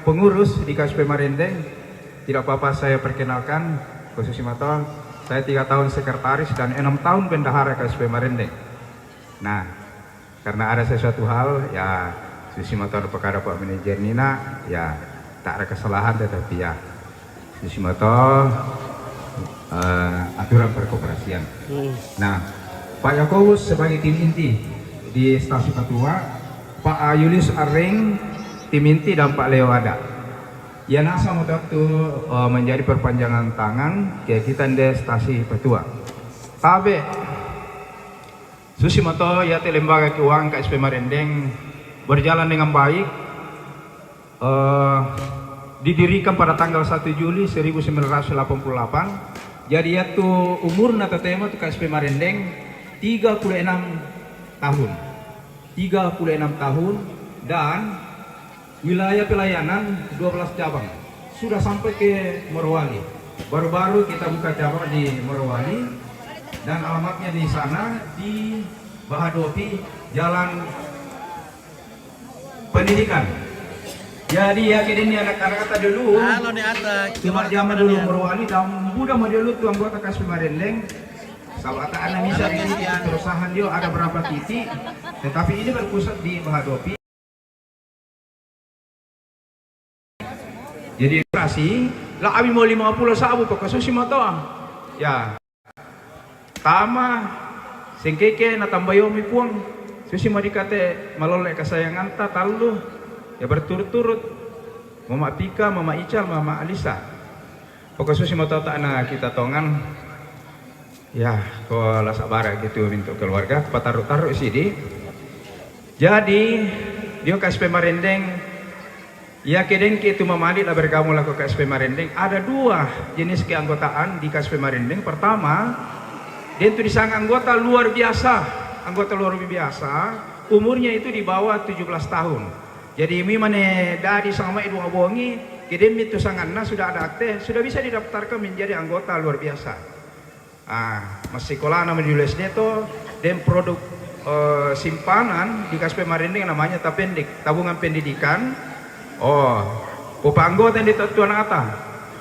pengurus di KSP Marindeng. Tidak apa-apa saya perkenalkan, Kosusimato. Saya 3 tahun sekretaris dan 6 tahun bendahara KSP Marindeng. Nah, karena ada sesuatu hal, ya Susimato kepada Pak Manajer Nina, ya tak ada kesalahan, tetapi ya Susimato aturan perkoperasian. Nah, Pak Yakobus sebagai tim inti di stasiun Patua, Pak Julius Areng tim inti, dan Pak Leo ada. Ya nasa waktu menjadi perpanjangan tangan kayak kita di stasiun Patua. Tabe Susimato ya lembaga keuangan KSP Marindeng berjalan dengan baik. Didirikan pada tanggal 1 Juli 1988. Jadi itu umur nata tema tu KSP Marindeng 36 tahun. 36 tahun dan wilayah pelayanan 12 cabang. Sudah sampai ke Morowali. Baru-baru kita buka cabang di Morowali dan alamatnya di sana di Bahadopi, Jalan Pendidikan. Jadi ya ini anak-anak kata dulu. Halo nih Ata. Cuma zaman dulu Morowali dan mudah mau dulu tuh anggota KSP Marindeng. Kalau kata anak bisa ini perusahaan dia ada berapa titik, tetapi ini berpusat di Bahadopi. Jadi operasi lah abi mau 50 sabu kok Susimato. Ya. Tama sengkeke na tambayomi puang. Susimato dikate malolek kesayangan ta talu. Ya berturut-turut Mama Pika, Mama Ical, Mama Alisa. Pokok Susimato tak na kita tongan. Ya, kok lasak bara gitu untuk keluarga, pataruh-taruh sini. Jadi dia KSP Marindeng. Ya kedengki itu memali lah bergabung lah ke KSP Marindeng. Ada 2 jenis keanggotaan di KSP Marindeng. Pertama, dia itu disangka anggota luar biasa. Anggota luar biasa, umurnya itu di bawah 17 tahun. Jadi mi mana dari sama ibu abongi, kedem itu sangatna sudah ada akte, sudah bisa didaftarkan menjadi anggota luar biasa. Masih sekolah nama di USD itu, dan produk simpanan di KSP Marindeng namanya tabungan pendidikan. Pupa anggota yang ditentuan ata.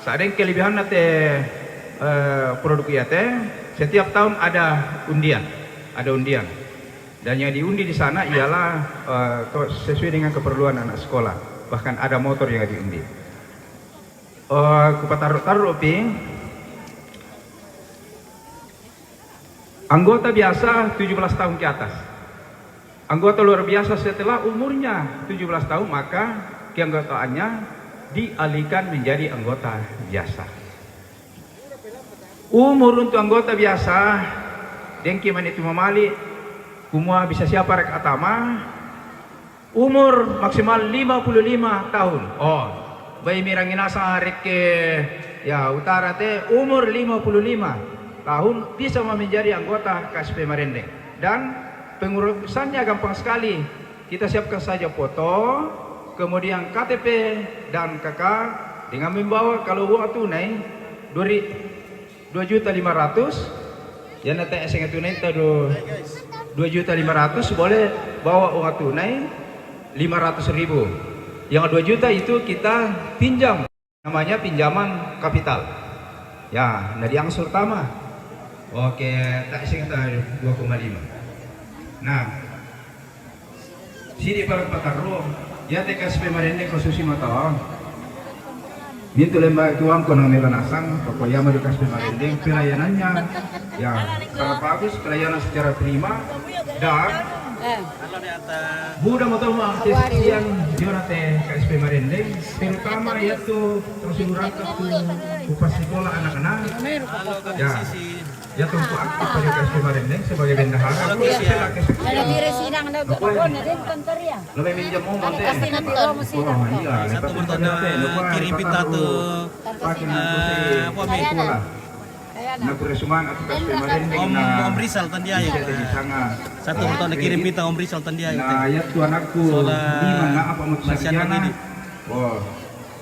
Saat ini kelebihan nate produk IAT, setiap tahun ada undian, Dan yang diundi di sana ialah sesuai dengan keperluan anak sekolah. Bahkan ada motor yang diundi. Kupataruh-taruh anggota biasa 17 tahun ke atas. Anggota luar biasa setelah umurnya 17 tahun maka keanggotaannya dialihkan menjadi anggota biasa. Umur untuk anggota biasa dengki man itu memali kumua bisa siapa rek atama umur maksimal 55 tahun. Bayi mirangin asa rek ke ya utara teh umur 55 tahun bisa menjadi anggota KSP Marindeng. Dan pengurusannya gampang sekali. Kita siapkan saja foto, kemudian KTP dan KK dengan membawa kalau uang tunai 2.500.000 ya nanti eseng tunai itu 2.500.000 boleh bawa uang tunai 500.000. Yang 2 juta itu kita pinjam, namanya pinjaman kapital. Ya, nah diangsur utama. Oke, tak eseng 2,5. Nah, sini para pataruh ya TKSP Marindeng Susimato. Mintu lembaga keuangan konon melanasang pokoknya mau KSP Marindeng pelayanannya ya sangat bagus, pelayanan secara prima dan mudah mau yang Jonate KSP Marindeng terutama yaitu proseduran upah sekolah anak-anak ya tentu aktif pada KSP Marindeng sebagai bendahara. Ada diri sidang ada pokoknya din kantor ya. Lebih minjam mau monte. Satu bertanda kirim pita tuh apa sekolah. Nah kuresuman atau KSP Marindeng Om Rizal tandia ya. Satu bertanda kirim pita Om Rizal tandia ya. Nah ya tuh anakku di mana apa mau sarjana.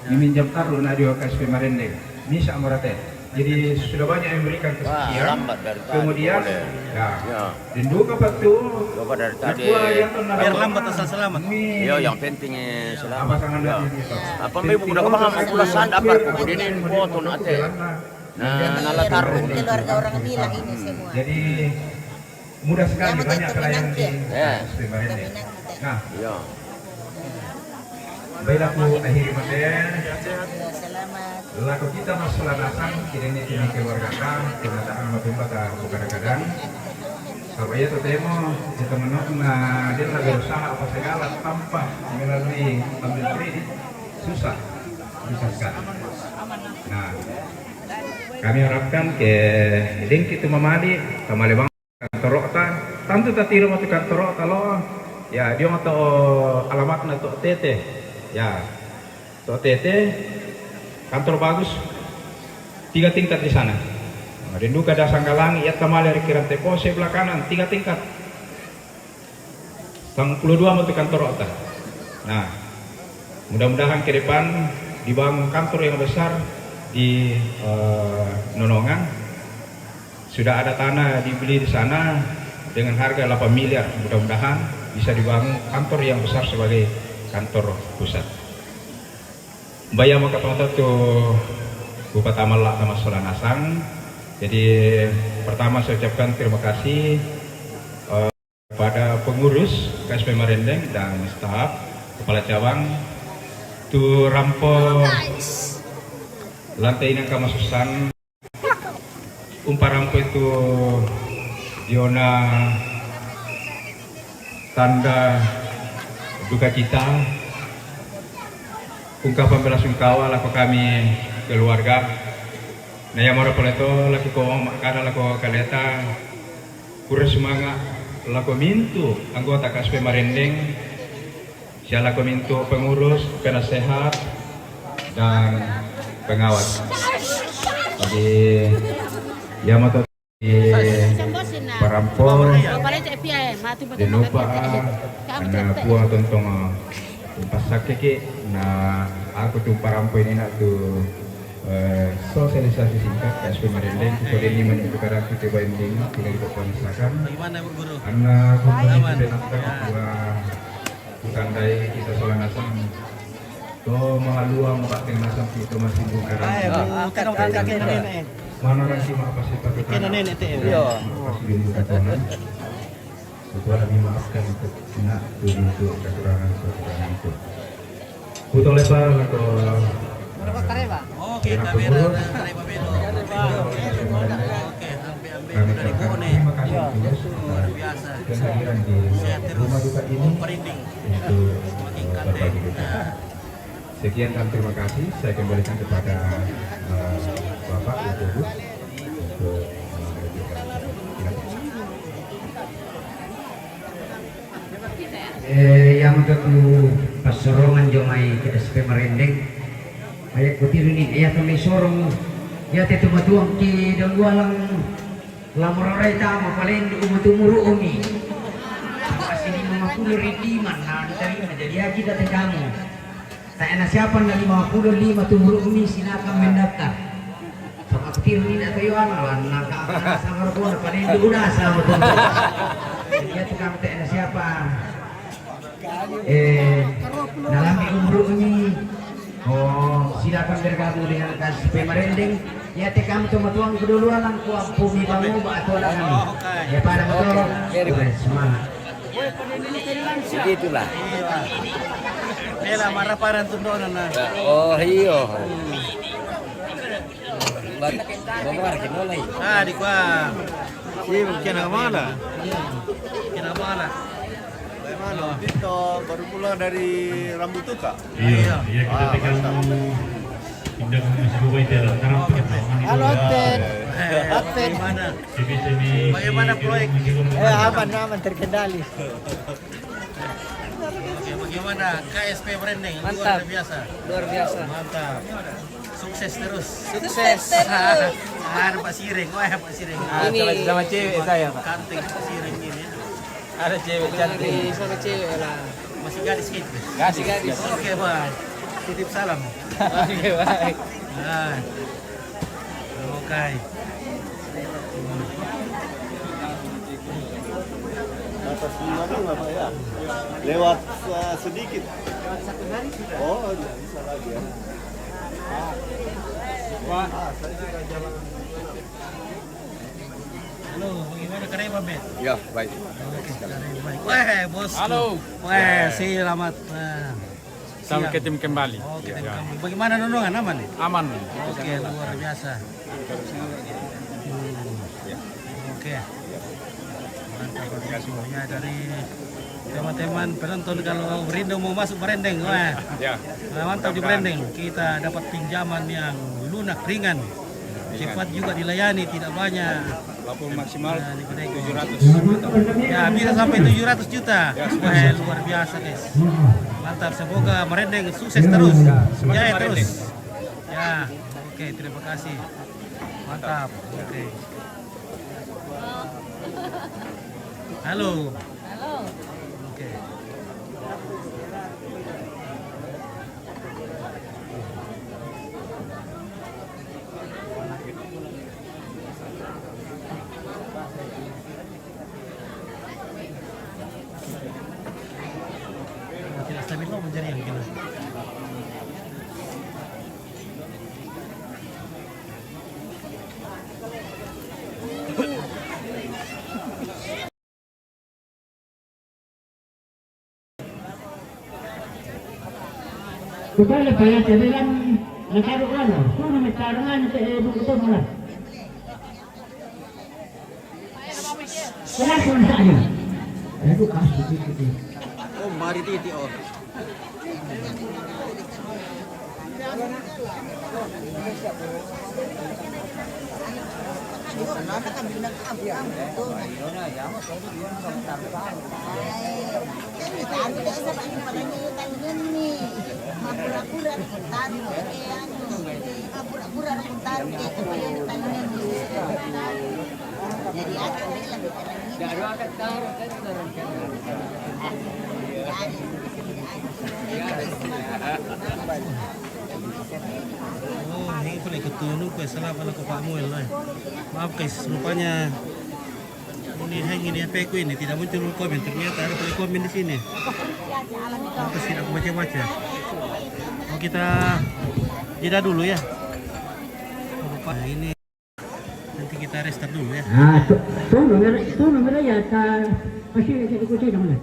Diminjam taruh na di KSP Marindeng. Bisa amorate. Jadi sudah banyak yang memberikan kesaksian. lambat dari tadi. Kemudian, Boleh. ya, Ya. rindu kapan tuh? Coba dari tadi. Biar lambat asal selamat. Iya, yang penting Apa selamat. sangat Ya. itu? Apa ibu udah kemana mau pulang sandap kemudian ini foto nanti. Nah, nala taruh. Keluarga orang bilang ini semua. Jadi mudah sekali Yang banyak penting yang di Ya. Pemerintah. Nah, Iya. baiklah aku akhiri materi. Selamat. Laku kita masalah nasang kini ini keluarga kan kenyataan matumba ka kadang-kadang. Kalau ya tuh temo kita menurut dia lagi usaha apa segala tanpa melalui ambil kredit susah sekali. Nah, kami harapkan ke link itu mamali kamali bang kantor ta tantu tatiro matu kantor ta lo ya dia atau alamatnya tuh tete ya tuh tete kantor bagus 3 tingkat di sana. Nah, rindu kada sanggalangi ya kamali dari kiran tepo sebelah kanan 3 tingkat. Sang 22 matu kantor ta. Nah, mudah-mudahan ke depan dibangun kantor yang besar di Nonongan. Sudah ada tanah dibeli di sana dengan harga 8 miliar. Mudah-mudahan bisa dibangun kantor yang besar sebagai kantor pusat. Bayar maka tu Bupati Malak nama Solanasang. Jadi pertama saya ucapkan terima kasih kepada pengurus KSP Marendeng dan staf kepala cabang tu rampo lantai ini kamasusan umpar rampo itu Diona tanda duka cita ungkapan belasungkawa laku kami keluarga. Nah yang mau itu laki ko makana laku kaleta kurang semangat laku mintu anggota KSP Marendeng saya laku mintu pengurus penasehat dan pengawas. Jadi ya mau di Parampo di lupa karena buah tontong pasak keke nah aku tuh Parampo ini nak tuh sosialisasi singkat KSP Marendeng kita ini menyebut karena kita banding tidak diperpansakan Bagaimana Bu Guru? karena kondisi dan tandai kita soal nasam to mahaluang pak dengan nasam itu masih bukan mana nanti apa sih tapi Kena nenek teh. pasti dibuka Tuhan Tuhan dimaafkan untuk nak untuk kekurangan itu Kuto lepa atau Oke, kamera dari Babeno. Oke, kami dari ucapkan Bone. terima kasih tulus Luar biasa. kehadiran di Sehat terus. rumah duka ini Merinding. untuk Semakin berbagi kandeng. duka. Sekian dan terima kasih. Saya kembalikan kepada Bapak Ibu untuk yang untuk pasorongan jomai kita sampai Marendeng ayat kutir ini ayat kami sorong ya tetu matuang ki dan walang lamorai tama paling umutumuru umi asini mengaku ridiman nah diterima jadi haji datang kamu tak enak siapa na 55 tumuru umi silakan mendaftar sama kutir ini atau yoana lah nak sangar pun paling udah sama tuh ya tuh kamu tak enak siapa dalam umroh ini silakan bergabung dengan KSP Marendeng ya te kamu cuma tuang keduluan lang kuang bumi bangu atau lang ya pada betul semangat Begitulah. Nela maraparan tundonan na. Oh iyo. Bawar kinolay. Ah, di kwa. Kinamala. Kinamala. Dito, baru pulang dari Rambutuka. Iya. Iya kita pegang tindak masih buat itu sekarang Halo, Aten. Bagaimana? sini Bagaimana proyek? Aman terkendali. Oke, bagaimana KSP Branding? Mantap. Luar biasa. Luar biasa. Mantap. Sukses terus. Sukses. Ada Pak Siring. Wah, Pak Siring. Ini sama cewek saya, Pak. Kanting Pak Siring ini. Ada cewek cantik. Sama cewek lah. Masih gadis gitu. Gadis. Oke, baik. Titip salam. Oke, baik. Nah. Oke. Atas 5 bunga Pak ya. Lewat sedikit. Oh, bisa lagi ya. Halo, bagaimana Karema, Bet? Ya, baik. Oke, baik. Wah, bos. Halo. Wah, selamat. Sampai ke tim kembali. Oke, tim kamu. Bagaimana nondongan aman nih? Aman. Oke, luar biasa. Oke. Mantap semuanya dari teman-teman penonton kalau Berindo mau masuk Berendeng. Wah. Ya. Mantap di Berendeng. Kita dapat pinjaman yang lunak ringan. Cepat juga dilayani, tidak banyak. Lapor maksimal Nah, 700. Ya, bisa sampai 700 juta. Wah, luar biasa, guys. Mantap, semoga Merendeng sukses terus. Jaya terus. Ya, oke, terima kasih. Mantap. Oke. Halo. Halo. Oke. Tidak stabil lo menjadi yang gila. Kita lepas yang bilang nakaru ano, suruh mentarangan itu malah. Kenapa nak? Itu kasus itu. Oh, mari titi oh. Oh, ini pala ikut tulog ko. Salah pala ko Pak Muel. Maaf guys, rupanya ini HP ku ini tidak muncul komen. Ternyata ada pala komen di sini. Terus tidak aku baca-baca. Oh, kita jeda dulu ya. Oh, Pak, ini nanti kita restart dulu ya. Ah, tu nomor ya ta masih saya ikuti namanya.